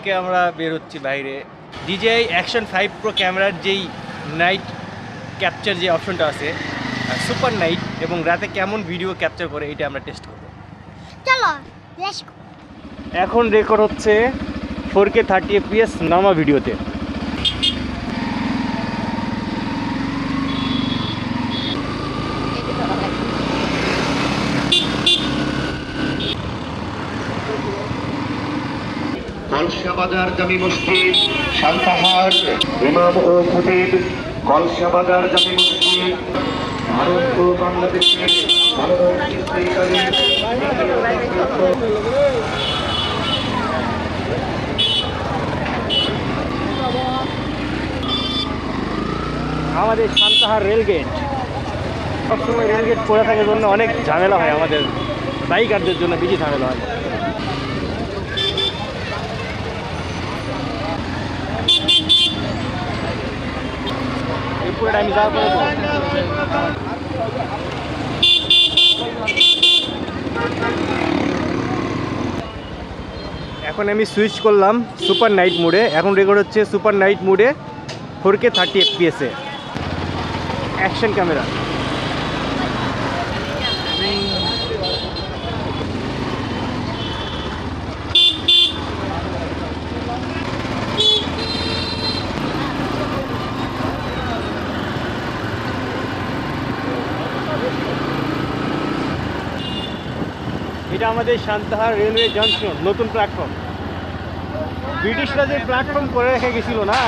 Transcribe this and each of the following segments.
আজকে আমরা বের হচ্ছি বাইরে DJI Action 5 Pro ক্যামেরার যেই নাইট ক্যাপচার যে অপশনটা আছে সুপার নাইট এবং রাতে কেমন ভিডিও ক্যাপচার করে এটা আমরা টেস্ট করব। চলো এখন রেকর্ড হচ্ছে 4K 30 fps নরমাল ভিডিওতে। কলসা বাজার জামি মসজিদ সান্তাহার ইমাম ও খতিব কলসা বাজার জামি মসজিদ ভারত ও বাংলাদেশের আমাদের সান্তাহার রেলগেট সবসময় রেলগেট পড়ে থাকার জন্য অনেক ঝামেলা হয়, আমাদের বাইকারদের জন্য বেশি ঝামেলা হয়। আমি এখন আমি সুইচ করলাম সুপার নাইট মোডে। এখন রেকর্ড হচ্ছে সুপার নাইট মোডে 4K 30 fps এ অ্যাকশন ক্যামেরা। এটা আমাদের সান্তাহার রেলওয়ে জংশন, নতুন প্ল্যাটফর্ম। ব্রিটিশরা যে প্ল্যাটফর্ম করে রেখে গেছিল না,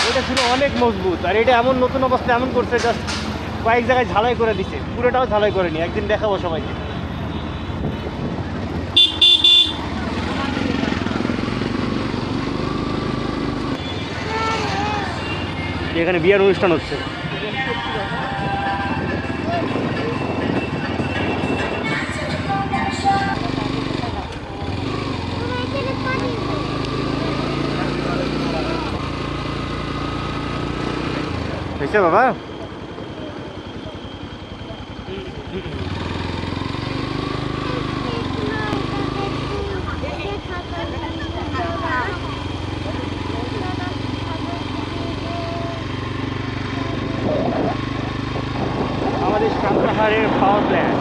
এটা ছিল অনেক মজবুত, আর এটা এমন নতুন অবস্থা এমন করছে, জাস্ট কয়েক জায়গায় ঝালাই করে দিছে, পুরোটাও ঝালাই করেনি। একদিন দেখাবো সবাইকে। এখানে বিয়ের অনুষ্ঠান হচ্ছে। হয়েছে বাবা? আমাদের সান্তাহারের পাওয়ার প্ল্যান্ট।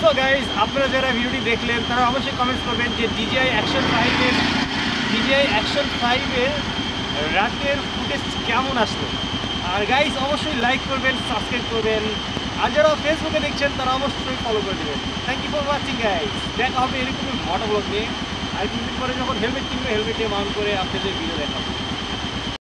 তো গাইজ, আপনারা যারা ভিডিওটি দেখলেন তারা অবশ্যই কমেন্টস করবেন যে DJI Action 5-এর রাতের ফুটেজ কেমন আসলো। আর গাইজ অবশ্যই লাইক করবেন, সাবস্ক্রাইব করবেন, আর যারা ফেসবুকে দেখছেন তারা অবশ্যই ফলো করে দেবেন। Thank you for watching guys. দেখা হবে এরকম মোটো ব্লগ নিয়ে। আর কিছুদিন পরে যখন হেলমেট কিনবে, হেলমেট নিয়ে মাউন্ট করে আপনাদের ভিডিও দেখাবো।